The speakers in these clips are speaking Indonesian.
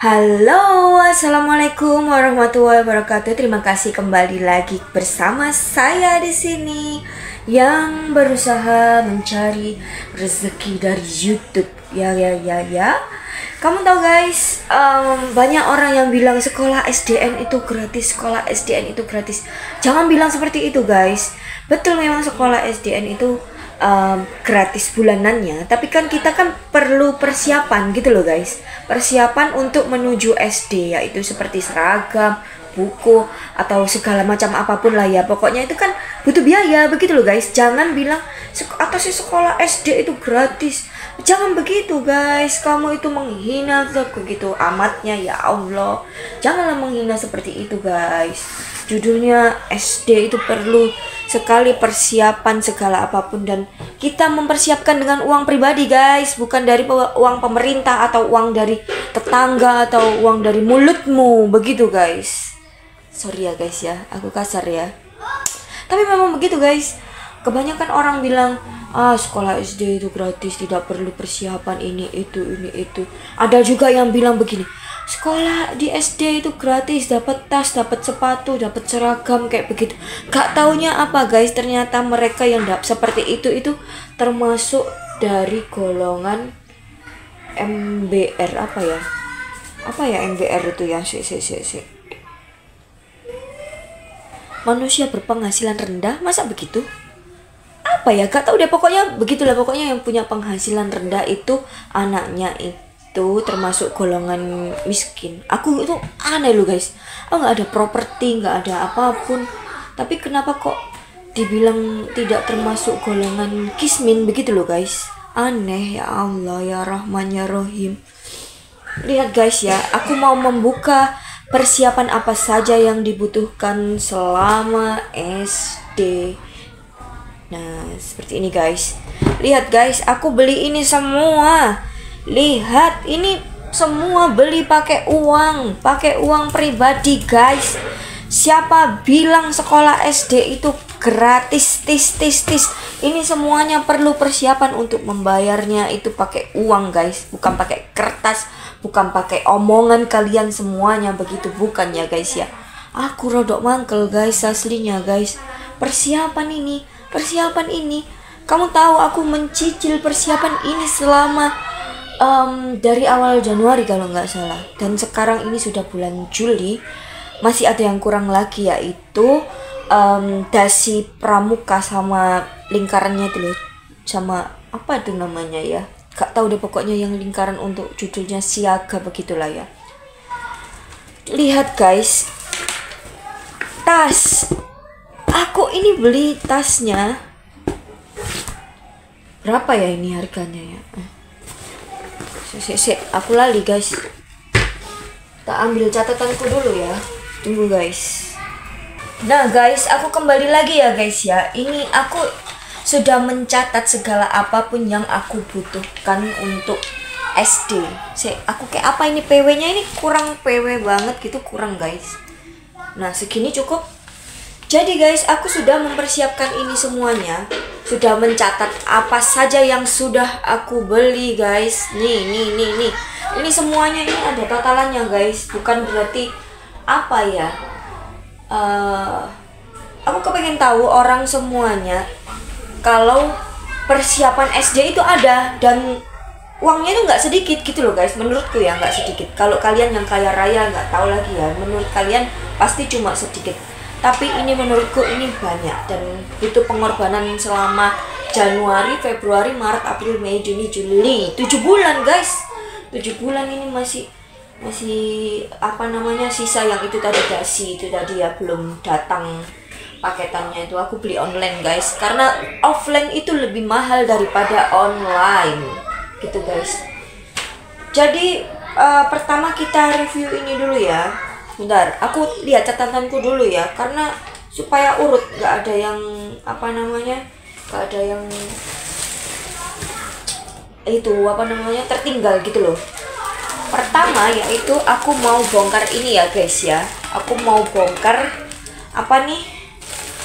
Halo, assalamualaikum warahmatullahi wabarakatuh. Terima kasih kembali lagi bersama saya di sini yang berusaha mencari rezeki dari YouTube. Ya. Kamu tahu guys, banyak orang yang bilang sekolah SDN itu gratis, sekolah SDN itu gratis. Jangan bilang seperti itu guys. Betul memang sekolah SDN itu gratis bulanannya, tapi kan kita kan perlu persiapan gitu loh guys, persiapan untuk menuju SD, yaitu seperti seragam, buku, atau segala macam apapun lah ya, pokoknya itu kan butuh biaya begitu loh guys. Jangan bilang atasnya sekolah SD itu gratis, jangan begitu guys, kamu itu menghina begitu amatnya, ya Allah, janganlah menghina seperti itu guys. Judulnya SD itu perlu sekali persiapan segala apapun, dan kita mempersiapkan dengan uang pribadi guys, bukan dari uang pemerintah atau uang dari tetangga atau uang dari mulutmu begitu guys. Sorry ya guys ya, aku kasar ya, tapi memang begitu guys. Kebanyakan orang bilang sekolah SD itu gratis, tidak perlu persiapan ini itu. Ada juga yang bilang begini, sekolah di SD itu gratis, dapat tas, dapat sepatu, dapat seragam kayak begitu. Gak taunya apa guys, ternyata mereka yang seperti itu termasuk dari golongan MBR. Apa ya MBR itu ya? Manusia berpenghasilan rendah, masa begitu? Apa ya, gak tau deh, pokoknya begitulah. Pokoknya yang punya penghasilan rendah itu anaknya itu termasuk golongan miskin. Aku itu aneh loh guys, aku nggak ada properti, nggak ada apapun, tapi kenapa kok dibilang tidak termasuk golongan kismin begitu loh guys. Aneh, ya Allah, ya Rahman ya Rahim. Lihat guys ya, aku mau membuka persiapan apa saja yang dibutuhkan selama SD. Nah, seperti ini guys. Lihat guys, aku beli ini semua. Lihat, ini semua beli pakai uang pribadi guys. Siapa bilang sekolah SD itu gratis? Ini semuanya perlu persiapan untuk membayarnya, itu pakai uang guys, bukan pakai kertas, bukan pakai omongan kalian semuanya begitu, bukan ya guys ya. Aku rodok mangkel guys aslinya guys. Persiapan ini, kamu tahu aku mencicil persiapan ini selama dari awal Januari kalau nggak salah, dan sekarang ini sudah bulan Juli, masih ada yang kurang lagi, yaitu dasi pramuka sama lingkarannya itu loh, sama apa itu namanya ya, gak tahu deh, pokoknya yang lingkaran untuk judulnya siaga begitulah ya. Lihat guys, tas, aku ini beli tasnya berapa ya ini harganya ya? Aku lali guys. Tak ambil catatanku dulu ya. Tunggu guys. Nah guys, aku kembali lagi ya guys ya. Ini aku sudah mencatat segala apapun yang aku butuhkan untuk SD. Aku kayak apa ini, PW-nya ini kurang PW banget gitu, kurang guys. Nah segini cukup. Jadi guys, aku sudah mempersiapkan ini semuanya, sudah mencatat apa saja yang sudah aku beli guys. Nih. Ini semuanya, ini ada totalannya guys. Bukan berarti apa ya. Aku kepengen tahu orang semuanya kalau persiapan SD itu ada, dan uangnya itu nggak sedikit gitu loh guys. Menurutku ya nggak sedikit. Kalau kalian yang kaya raya nggak tahu lagi ya. Menurut kalian pasti cuma sedikit. Tapi ini menurutku ini banyak, dan itu pengorbanan selama Januari, Februari, Maret, April, Mei, Juni, Juli, 7 bulan guys. 7 bulan ini masih apa namanya, sisa yang itu tadi, dasi itu tadi ya, belum datang paketannya. Itu aku beli online guys, karena offline itu lebih mahal daripada online gitu guys. Jadi pertama kita review ini dulu ya. Bentar, aku lihat catatanku dulu ya, karena supaya urut, gak ada yang apa namanya, gak ada yang itu apa namanya tertinggal gitu loh. Pertama yaitu aku mau bongkar ini ya guys ya. Aku mau bongkar apa nih,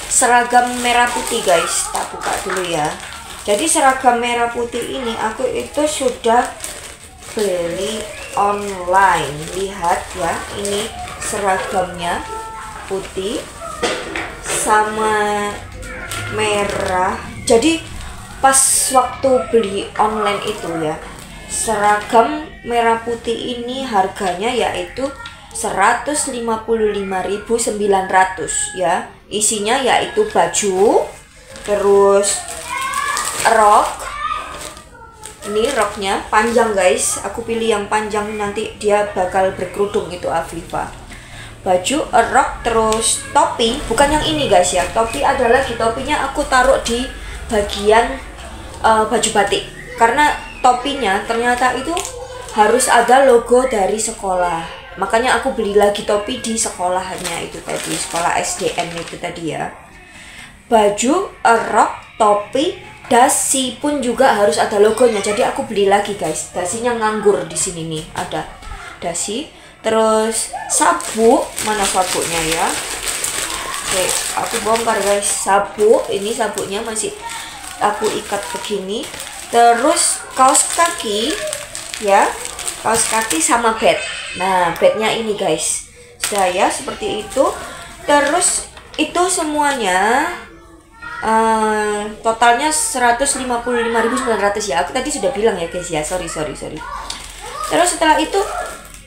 seragam merah putih guys. Tak buka dulu ya. Jadi seragam merah putih ini aku itu sudah beli online. Lihat ya, ini seragamnya putih sama merah. Jadi pas waktu beli online itu ya, seragam merah putih ini harganya yaitu 155.900 ya. Isinya yaitu baju, terus rok. Ini roknya panjang guys, aku pilih yang panjang, nanti dia bakal berkerudung itu Afifa. Baju, rok, terus topi. Bukan yang ini guys ya, topi ada lagi. Topinya aku taruh di bagian baju batik, karena topinya ternyata itu harus ada logo dari sekolah. Makanya aku beli lagi topi di sekolahannya itu tadi, sekolah SDN itu tadi ya. Baju, rok, topi, dasi pun juga harus ada logonya. Jadi aku beli lagi guys. Dasinya nganggur di sini nih, ada dasi. Terus sabuk, mana sabuknya ya? Oke, aku bongkar guys. Sabuk, ini sabuknya masih aku ikat begini. Terus kaos kaki ya, kaos kaki sama bed. Nah, bednya ini guys, sudah ya, seperti itu. Terus itu semuanya totalnya 155.900 ya. Aku tadi sudah bilang ya guys ya, sorry. Terus setelah itu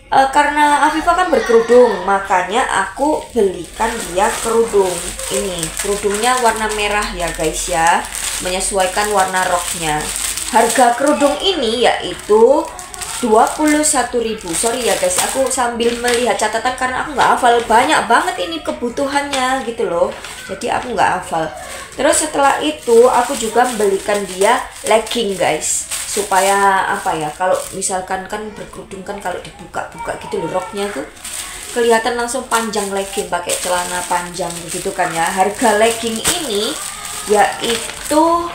karena Afifa kan berkerudung, makanya aku belikan dia kerudung. Ini kerudungnya warna merah ya guys ya, menyesuaikan warna roknya. Harga kerudung ini yaitu 21.000. Sorry ya guys, aku sambil melihat catatan karena aku nggak hafal, banyak banget ini kebutuhannya gitu loh, jadi aku nggak hafal. Terus setelah itu aku juga membelikan dia legging guys, supaya apa ya, kalau misalkan kan berkerudung kan kalau dibuka-buka gitu loh roknya tuh kelihatan langsung panjang, legging pakai celana panjang begitu kan ya. Harga legging ini yaitu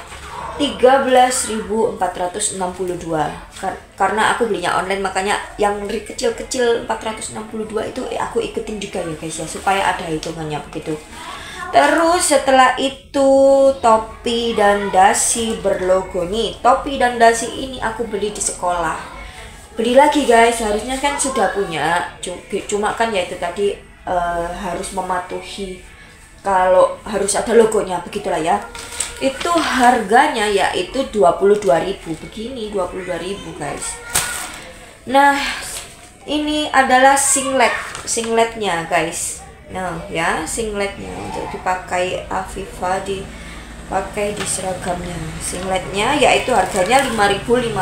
13.462 karena aku belinya online, makanya yang kecil-kecil 462 itu aku ikutin juga ya guys ya, supaya ada hitungannya begitu. Terus setelah itu topi dan dasi berlogo nih. Topi dan dasi ini aku beli di sekolah. Beli lagi guys, harusnya kan sudah punya, cuma kan ya itu tadi harus mematuhi kalau harus ada logonya, begitulah ya. Itu harganya yaitu 22.000 begini, 22.000 guys. Nah, ini adalah singletnya guys. Nah ya, singletnya untuk dipakai Afifa, dipakai di seragamnya. Singletnya yaitu harganya 5.500.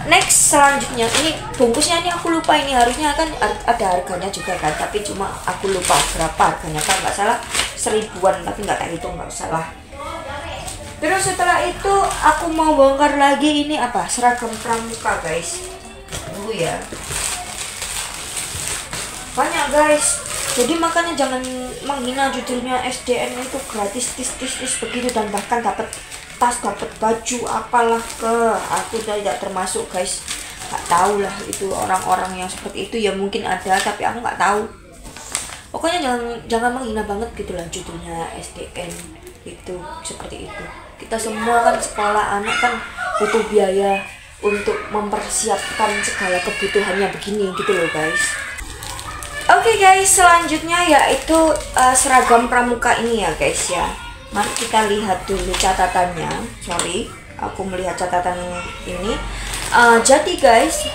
Next, selanjutnya ini bungkusnya, ini aku lupa, ini harusnya kan ada harganya juga kan, tapi cuma aku lupa berapa harganya, kan nggak salah 1000-an, tapi nggak tak hitung, nggak salah. Terus setelah itu aku mau bongkar lagi ini apa, seragam pramuka guys. Tunggu ya, banyak guys, jadi makanya jangan menghina judulnya SDN itu gratis tis begitu, dan bahkan dapat tas, dapat baju, apalah aku tidak termasuk guys, nggak tahu lah itu orang-orang yang seperti itu ya, mungkin ada tapi aku nggak tahu. Pokoknya jangan menghina banget gitulah judulnya SDN itu seperti itu. Kita semua kan sekolah anak kan butuh biaya untuk mempersiapkan segala kebutuhannya begini gitu loh guys. Oke guys, selanjutnya yaitu seragam pramuka ini ya guys ya. Mari kita lihat dulu catatannya. Sorry, aku melihat catatan ini. Jadi guys,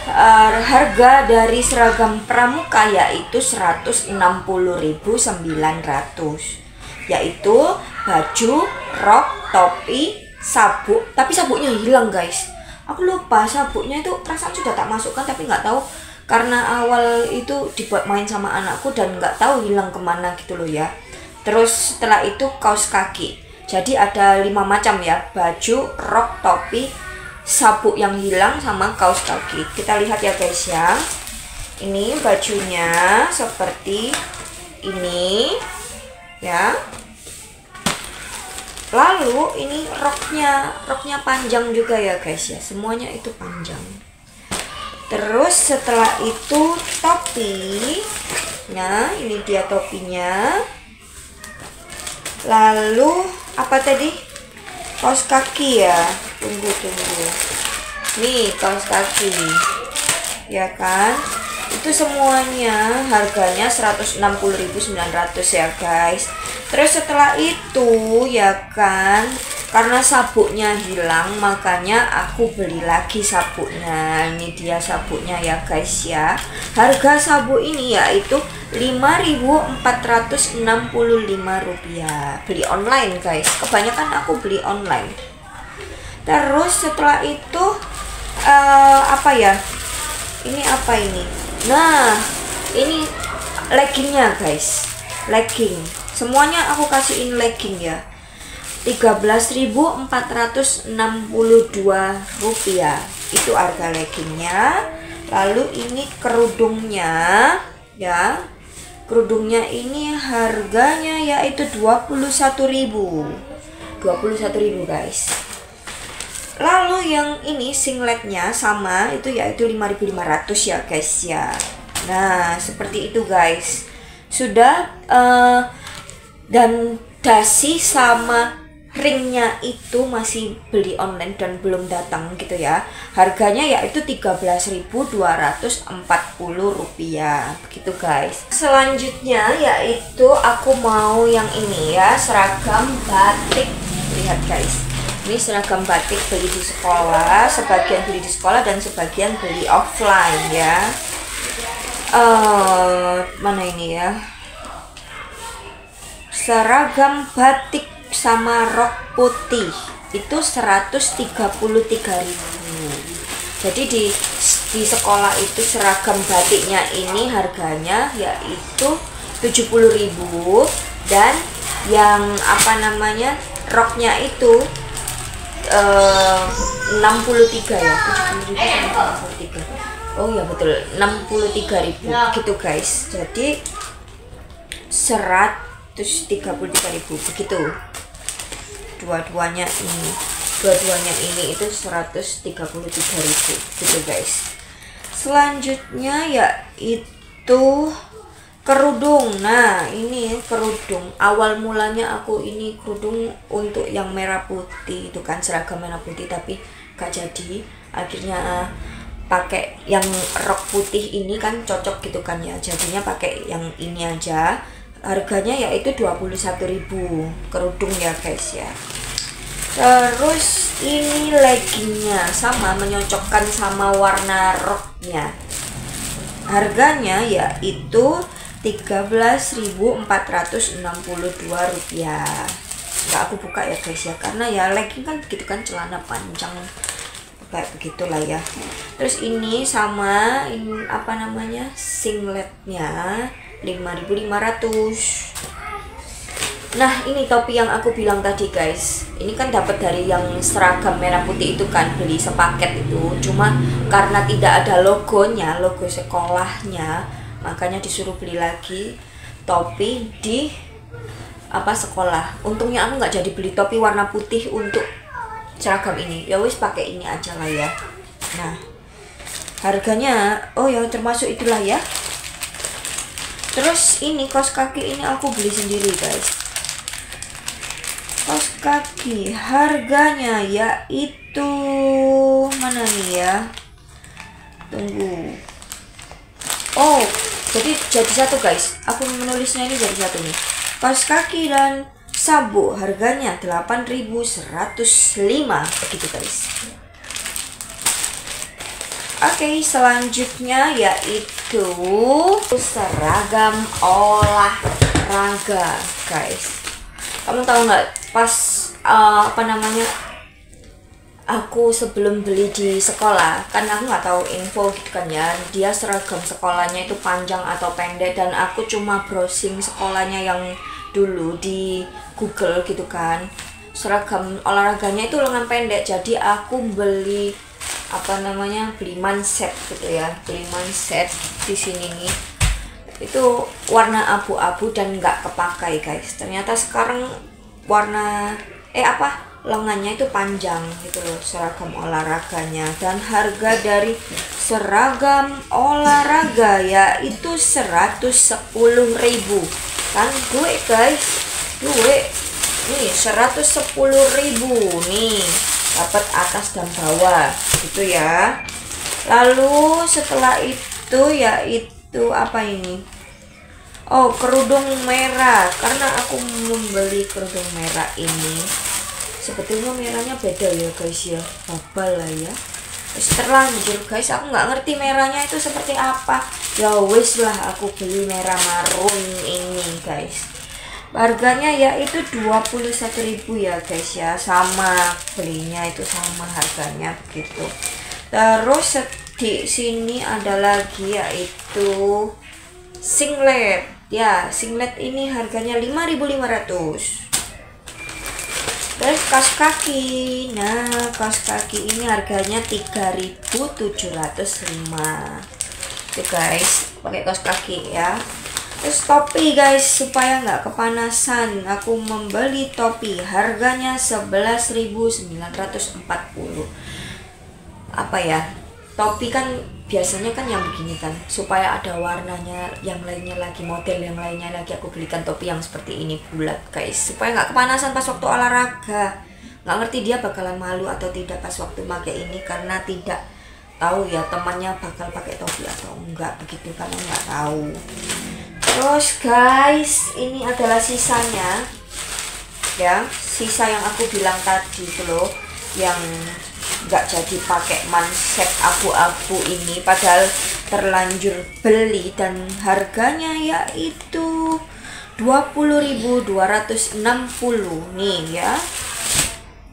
harga dari seragam pramuka yaitu 160.900, yaitu baju, rok, topi, sabuk. Tapi sabuknya hilang guys. Aku lupa sabuknya itu, perasaan sudah tak masukkan tapi nggak tahu, karena awal itu dibuat main sama anakku dan nggak tahu hilang kemana gitu loh ya. Terus setelah itu kaos kaki. Jadi ada 5 macam ya, baju, rok, topi, sabuk yang hilang, sama kaos kaki. Kita lihat ya guys ya. Ini bajunya seperti ini ya. Lalu ini roknya panjang juga ya guys ya. Semuanya itu panjang. Terus setelah itu topi. Nah, ini dia topinya. Lalu apa tadi? Kaos kaki ya. Tunggu. Nih kaos kaki. ya kan. Itu semuanya harganya 160.900 ya guys. Terus setelah itu ya kan, karena sabuknya hilang makanya aku beli lagi sabuknya. Ini dia sabuknya ya guys ya. Harga sabuk ini yaitu Rp5.465. Beli online guys, kebanyakan aku beli online. Terus setelah itu apa ya, ini apa ini? Nah, ini leggingnya guys, legging. Semuanya aku kasihin legging ya. Rp13.462 itu harga leggingnya. Lalu ini kerudungnya ya. Kerudungnya ini harganya yaitu 21.000 guys. Lalu yang ini singletnya sama itu yaitu 5.500 ya guys ya. Nah seperti itu guys. Sudah dan dasi sama ringnya itu masih beli online dan belum datang gitu ya. Harganya yaitu Rp13.240 begitu guys. Selanjutnya yaitu aku mau yang ini ya, seragam batik. Lihat guys, ini seragam batik beli di sekolah, sebagian beli di sekolah dan sebagian beli offline ya. Mana ini ya, seragam batik sama rok putih itu 133.000. Jadi di sekolah itu seragam batiknya ini harganya yaitu 70.000 dan yang apa namanya roknya itu 63 ya, 70.000 sama 63. Oh ya betul, 63.000 gitu guys. Jadi 133.000 begitu. Dua-duanya ini itu 133.000 gitu guys. Selanjutnya yaitu kerudung. Nah ini kerudung, awal mulanya aku ini kerudung untuk yang merah putih itu kan, seragam merah putih, tapi gak jadi. Akhirnya pakai yang rok putih ini kan cocok gitu kan ya, jadinya pakai yang ini aja. Harganya yaitu 21.000 kerudung ya guys ya. Terus ini leggingnya sama, menyocokkan sama warna roknya. Harganya yaitu Rp13.462. Nggak aku buka ya guys ya, karena ya legging kan begitu kan, celana panjang kayak begitulah ya. Terus ini sama, ini apa namanya, singletnya 5.500. Nah ini topi yang aku bilang tadi guys, ini kan dapat dari yang seragam merah putih itu kan, beli sepaket itu. Cuma karena tidak ada logonya, logo sekolahnya, makanya disuruh beli lagi topi di apa sekolah. Untungnya aku nggak jadi beli topi warna putih untuk seragam ini, ya wis pakai ini aja lah ya. Nah harganya oh ya termasuk itulah ya. Terus ini kaos kaki ini aku beli sendiri guys. Kaos kaki harganya yaitu mana nih ya, tunggu. Oh jadi satu guys, aku menulisnya ini jadi satu nih. Kaos kaki dan sabuk harganya 8.105 begitu guys. Oke, selanjutnya yaitu seragam olahraga guys. Kamu tahu nggak, pas apa namanya, aku sebelum beli di sekolah kan aku nggak tahu info gitu kan ya, dia seragam sekolahnya itu panjang atau pendek, dan aku cuma browsing sekolahnya yang dulu di Google gitu kan. Seragam olahraganya itu lengan pendek, jadi aku beli apa namanya, beli manset gitu ya, beli manset di sini nih. Itu warna abu-abu dan nggak kepakai guys. Ternyata sekarang warna lengannya itu panjang gitu loh, seragam olahraganya. Dan harga dari seragam olahraga yaitu 110.000 kan, duit guys, duit nih 110.000 nih, dapat atas dan bawah gitu ya. Lalu setelah itu yaitu apa ini? Oh, kerudung merah. Karena aku membeli kerudung merah ini, sebetulnya merahnya beda ya guys ya, babal lah ya. Terus terlanjur guys, aku nggak ngerti merahnya itu seperti apa. Ya wes lah, aku beli merah marun ini guys. Harganya yaitu 21.000 ya guys ya, sama belinya itu sama harganya begitu. Terus di sini ada lagi yaitu singlet. Ya, singlet ini harganya 5.500. Terus kaos kaki. Nah, kaos kaki ini harganya 3.705. Tuh guys, pakai kaos kaki ya. Terus topi guys, supaya nggak kepanasan, aku membeli topi harganya 11.940. Apa ya? Topi kan biasanya kan yang begini kan, supaya ada warnanya, yang lainnya lagi, model yang lainnya lagi, aku belikan topi yang seperti ini bulat guys, supaya nggak kepanasan pas waktu olahraga. Nggak ngerti dia bakalan malu atau tidak pas waktu pakai ini, karena tidak tahu ya temannya bakal pakai topi atau enggak begitu, karena nggak tahu. Terus guys, ini adalah sisanya ya, sisa yang aku bilang tadi itu loh, yang nggak jadi pakai manset abu-abu ini, padahal terlanjur beli dan harganya yaitu 20.260 nih ya.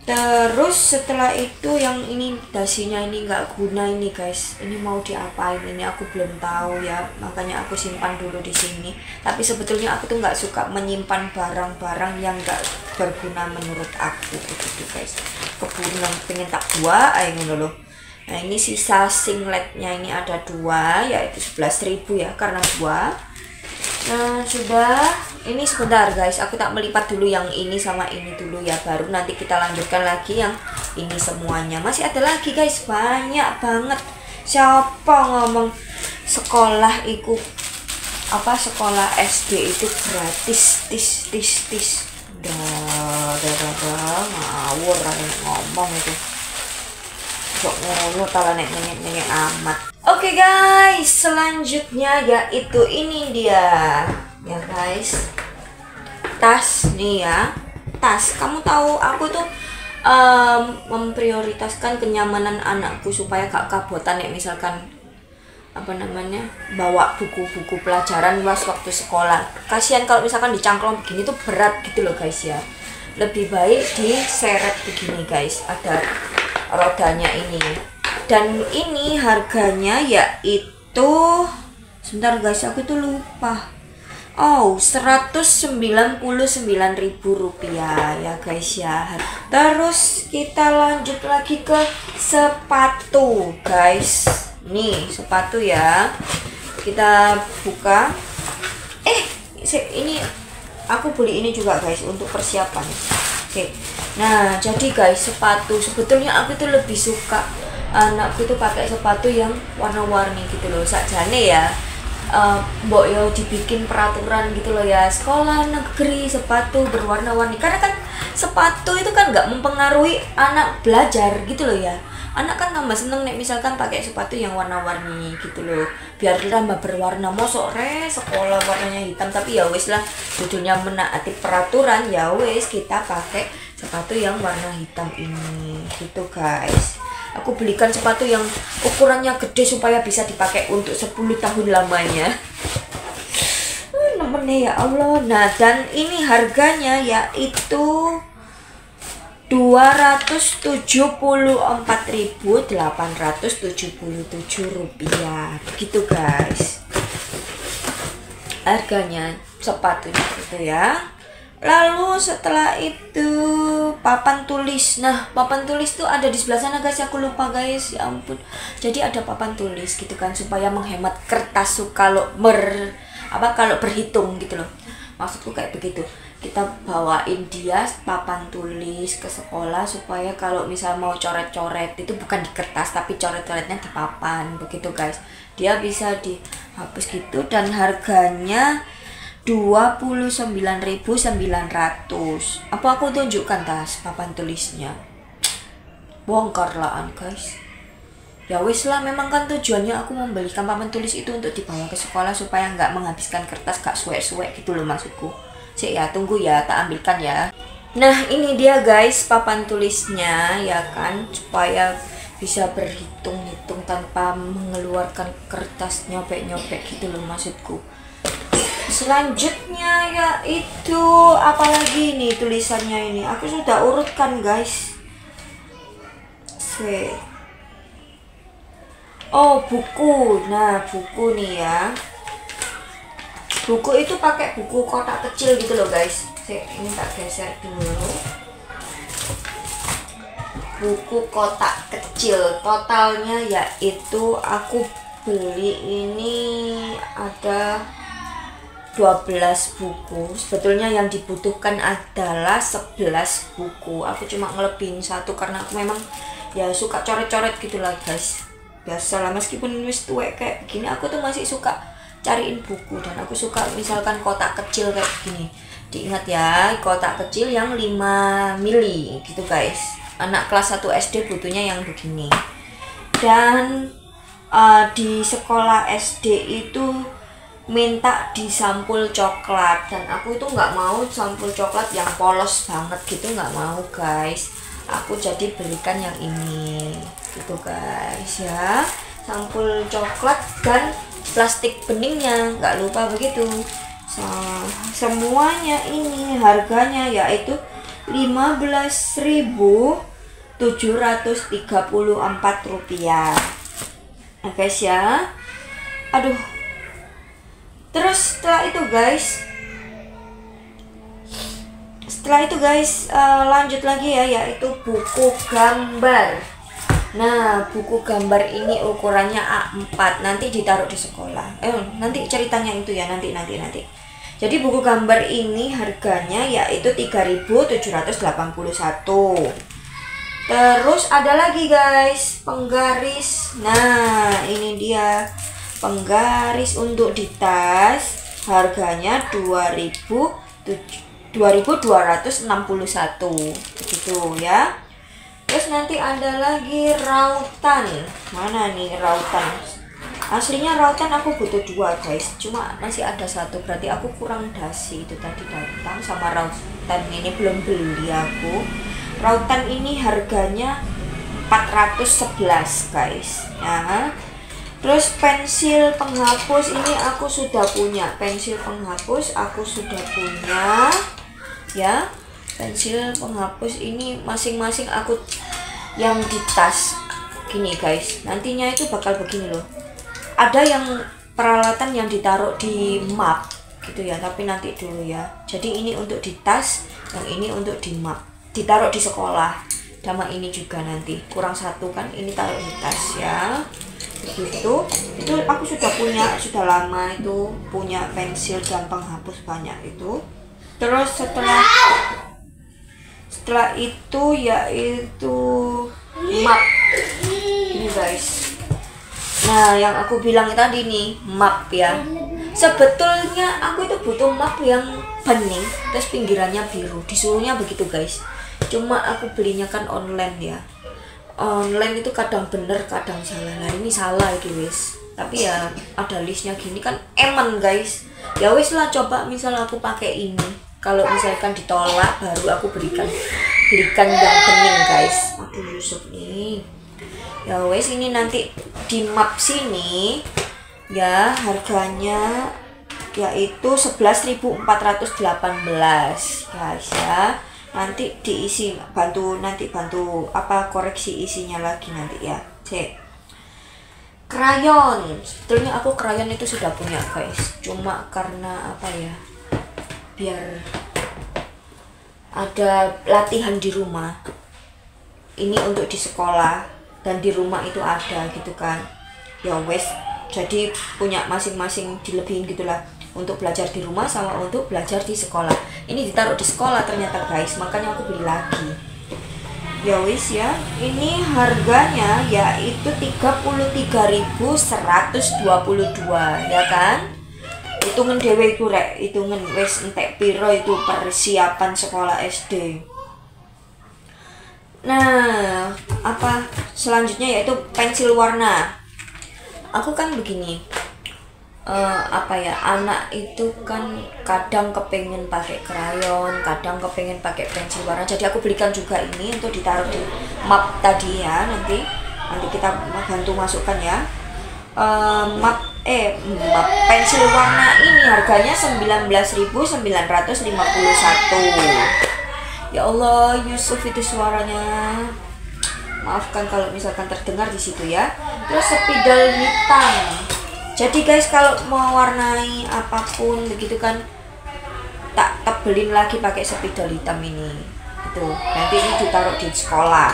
Terus setelah itu yang ini dasinya ini nggak guna ini guys, ini mau diapain ini aku belum tahu ya, makanya aku simpan dulu di sini. Tapi sebetulnya aku tuh nggak suka menyimpan barang-barang yang nggak berguna menurut aku begitu guys. Keburu pengen tak buat ayo dulu. Nah ini sisa singletnya ini ada 2 yaitu 11.000 ya karena 2. Nah sudah, ini sebentar guys, aku tak melipat dulu yang ini sama ini dulu ya, baru nanti kita lanjutkan lagi yang ini semuanya. Masih ada lagi guys, banyak banget. Siapa ngomong sekolah ikut apa, sekolah SD itu gratis, tis ngawur ngomong itu sok ngono tala nek nyanyi amat. Oke guys, selanjutnya yaitu ini dia ya guys, tas nih ya. Tas, kamu tahu aku tuh memprioritaskan kenyamanan anakku supaya gak kabotan ya, misalkan apa namanya, bawa buku-buku pelajaran pas waktu sekolah. Kasihan kalau misalkan dicangklong begini tuh berat gitu loh guys ya. Lebih baik diseret begini guys, ada rodanya ini. Dan ini harganya yaitu, sebentar guys, aku tuh lupa. Oh, 199.000 rupiah ya guys ya. Terus kita lanjut lagi ke sepatu guys. Nih sepatu ya, kita buka. Ini aku beli ini juga guys untuk persiapan. Oke. Nah jadi guys, sepatu sebetulnya aku tuh lebih suka anakku tuh pakai sepatu yang warna-warni gitu loh. Sakjane ya mbok yo dibikin peraturan gitu loh ya, sekolah negeri sepatu berwarna-warni, karena kan sepatu itu kan nggak mempengaruhi anak belajar gitu loh ya. Anak kan tambah seneng nih misalkan pakai sepatu yang warna-warni gitu loh, biar tambah berwarna. Mosok sekolah warnanya hitam, tapi ya wes lah, judulnya menaati peraturan, ya wes kita pakai sepatu yang warna hitam ini gitu guys. Aku belikan sepatu yang ukurannya gede supaya bisa dipakai untuk 10 tahun lamanya. Namanya ya Allah. Nah dan ini harganya yaitu 274.877 rupiah begitu guys harganya sepatunya gitu ya. Lalu setelah itu papan tulis. Nah papan tulis tuh ada di sebelah sana guys, aku lupa guys, ya ampun. Jadi ada papan tulis gitu kan, supaya menghemat kertas kalau kalau berhitung gitu loh. Maksudku kayak begitu, kita bawain dia papan tulis ke sekolah supaya kalau misal mau coret-coret itu bukan di kertas tapi coret-coretnya di papan begitu guys. Dia bisa dihapus gitu dan harganya 29.900. Apa aku tunjukkan tas papan tulisnya? Bongkar lah guys. Ya wis lah, memang kan tujuannya aku membelikan papan tulis itu untuk dibawa ke sekolah supaya nggak menghabiskan kertas, gak suwek-suwek gitu loh maksudku. Sik ya, tunggu ya, tak ambilkan ya. Nah ini dia guys papan tulisnya ya kan, supaya bisa berhitung-hitung tanpa mengeluarkan kertas nyopek-nyopek gitu loh maksudku. Selanjutnya yaitu apalagi nih tulisannya ini, aku sudah urutkan guys. Oh buku, nah buku nih ya. Buku itu pakai buku kotak kecil gitu loh guys. Ini tak geser dulu. Buku kotak kecil, totalnya yaitu aku beli ini ada 12 buku. Sebetulnya yang dibutuhkan adalah 11 buku. Aku cuma ngelebihin satu karena aku memang ya suka coret-coret gitulah guys. Biasalah, meskipun wis tuwek kayak gini aku tuh masih suka cariin buku, dan aku suka misalkan kotak kecil kayak gini. Diingat ya, kotak kecil yang 5 mili gitu guys. Anak kelas 1 SD butuhnya yang begini. Dan di sekolah SD itu minta di sampul coklat, dan aku itu nggak mau sampul coklat yang polos banget gitu, nggak mau guys. Aku jadi belikan yang ini gitu guys ya, sampul coklat dan plastik beningnya, nggak lupa begitu. Semuanya ini harganya yaitu 15.734 rupiah. Nah guys ya, aduh. Terus setelah itu guys lanjut lagi ya, yaitu buku gambar. Nah buku gambar ini ukurannya A4, nanti ditaruh di sekolah. Nanti ceritanya itu ya, nanti. Jadi buku gambar ini harganya yaitu 3.781. Terus ada lagi guys penggaris. Nah ini dia penggaris untuk di tas, harganya 2.261 begitu ya. Terus nanti ada lagi rautan. Mana nih rautan? Aslinya rautan aku butuh 2 guys, cuma masih ada 1, berarti aku kurang dasi. Itu tadi datang sama rautan ini belum beli aku. Rautan ini harganya 411 guys ya. Terus pensil penghapus ini aku sudah punya. Pensil penghapus aku sudah punya ya. Pensil penghapus ini masing-masing aku yang di tas gini guys. Nantinya itu bakal begini loh. Ada yang peralatan yang ditaruh di map gitu ya, tapi nanti dulu ya. Jadi ini untuk di tas, yang ini untuk di map, ditaruh di sekolah. Sama ini juga nanti kurang 1 kan, ini taruh di tas ya. Begitu. Itu aku sudah punya, sudah lama itu punya pensil dan penghapus banyak itu. Terus setelah itu yaitu map ini guys. Nah yang aku bilang tadi nih map ya, sebetulnya aku itu butuh map yang bening terus pinggirannya biru, disuruhnya begitu guys. Cuma aku belinya kan online ya, online itu kadang bener kadang salah. Nah ini salah itu wis, tapi ya ada listnya gini kan eman guys. Ya wis lah, coba misal aku pakai ini, kalau misalkan ditolak baru aku belikan yang bening guys. Aduh Yusuf nih. Ya wes, ini nanti di map sini ya apa yaitu 11.418 guys ya. Nanti diisi, bantu apa koreksi isinya lagi nanti ya. Cek krayon, sebetulnya aku krayon itu sudah punya guys, cuma karena apa ya, biar ada latihan di rumah, ini untuk di sekolah dan di rumah itu ada gitu kan ya wes, jadi punya masing-masing dilebihin gitulah, untuk belajar di rumah sama untuk belajar di sekolah. Ini ditaruh di sekolah ternyata guys, makanya aku beli lagi ya wes ya. Ini harganya yaitu 33.122 ya kan. Hitungan dewe itu rek, hitungan wes entek piro itu persiapan sekolah SD. Nah, apa selanjutnya yaitu pensil warna. Aku kan begini, apa ya, anak itu kan kadang kepengen pakai krayon, kadang kepengen pakai pensil warna. Jadi aku belikan juga ini untuk ditaruh di map tadi ya. Nanti kita bantu masukkan ya. Map pensil warna ini harganya 19.951. Ya Allah, Yusuf itu suaranya. Maafkan kalau misalkan terdengar di situ ya. Terus spidol hitam. Jadi guys, kalau mau warnai apapun begitu kan, tak tebelin lagi pakai spidol hitam ini. Itu nanti ini ditaruh di sekolah.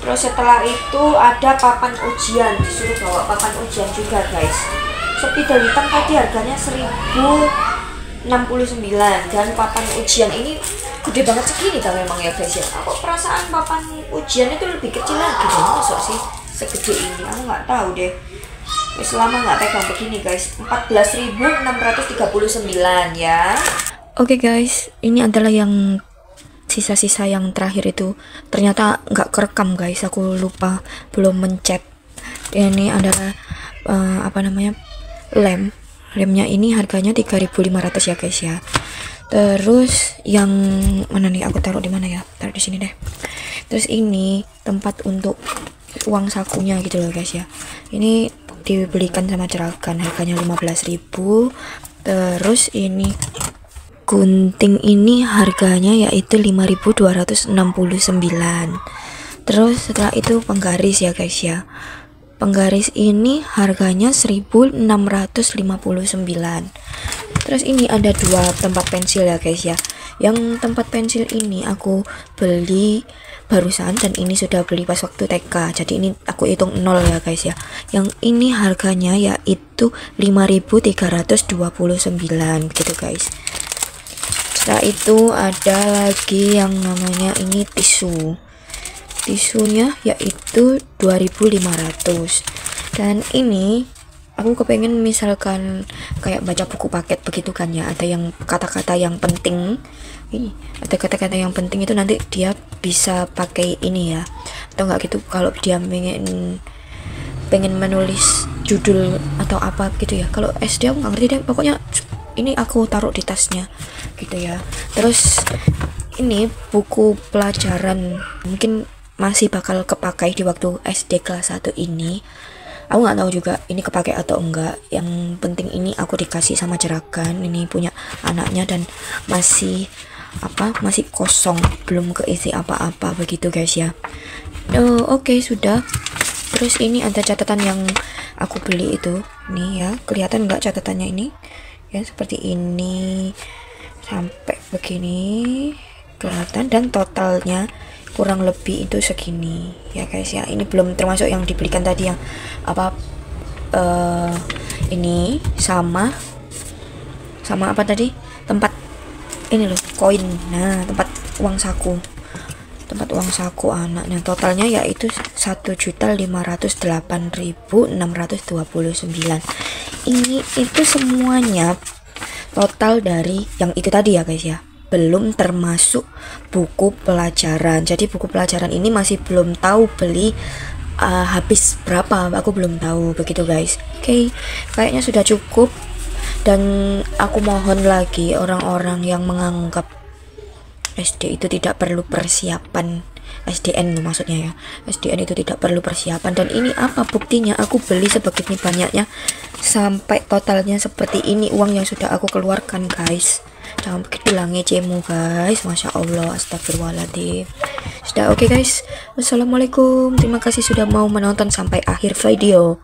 Terus setelah itu ada papan ujian, disuruh bawa papan ujian juga guys. Spidol hitam tadi harganya 1.069 dan papan ujian ini gede banget segini kan memang ya guys ya. Aku perasaan papan ujian itu lebih kecil lagi deh, masuk sih segede ini, aku nggak tahu deh. Selama nggak pegang begini guys, 14.639 ya. Oke guys, ini adalah yang sisa-sisa yang terakhir itu. Ternyata nggak kerekam guys, aku lupa belum mencet. Ini adalah lemnya ini harganya 3.500 ya guys ya. Terus yang mana nih, aku taruh di mana ya, taruh di sini deh. Terus ini tempat untuk uang sakunya gitu loh guys ya. Ini dibelikan sama Jeragan, harganya 15.000. Terus ini gunting ini harganya yaitu 5.269. Terus setelah itu penggaris ya guys ya. Penggaris ini harganya 1.659. Terus ini ada dua tempat pensil ya guys ya. Yang tempat pensil ini aku beli barusan dan ini sudah beli pas waktu TK. Jadi ini aku hitung 0 ya guys ya. Yang ini harganya yaitu 5.329 gitu guys. Setelah itu ada lagi yang namanya ini tisu. Tisunya yaitu 2.500. Dan ini aku kepengen misalkan kayak baca buku paket begitu kan ya, ada yang kata-kata yang penting. Ini ada kata-kata yang penting itu nanti dia bisa pakai ini ya, atau enggak gitu kalau dia pengen menulis judul atau apa gitu ya. Kalau SD aku nggak ngerti deh, pokoknya ini aku taruh di tasnya gitu ya. Terus ini buku pelajaran, mungkin masih bakal kepakai di waktu SD kelas 1 ini. Aku nggak tahu juga ini kepakai atau enggak. Yang penting ini aku dikasih sama Jeragan, ini punya anaknya dan masih kosong, belum keisi apa-apa begitu guys ya. Oke, sudah. Terus ini ada catatan yang aku beli itu nih ya, kelihatan nggak catatannya ini ya, seperti ini sampai begini kelihatan, dan totalnya kurang lebih itu segini ya guys ya. Ini belum termasuk yang dibelikan tadi yang ini sama apa tadi, tempat ini loh, koin. Nah, tempat uang saku anak. Nah, totalnya yaitu 1.508.629. Ini itu semuanya total dari yang itu tadi ya guys ya, belum termasuk buku pelajaran. Jadi buku pelajaran ini masih belum tahu beli habis berapa, aku belum tahu begitu guys. Oke, kayaknya sudah cukup. Dan aku mohon lagi orang-orang yang menganggap SD itu tidak perlu persiapan, SDN maksudnya ya, SDN itu tidak perlu persiapan. Dan ini apa buktinya, aku beli sebegini banyaknya sampai totalnya seperti ini uang yang sudah aku keluarkan guys. Jangan bilang ngecemu guys, masya Allah, astagfirullahaladzim. Sudah. Oke guys, wassalamualaikum, terima kasih sudah mau menonton sampai akhir video.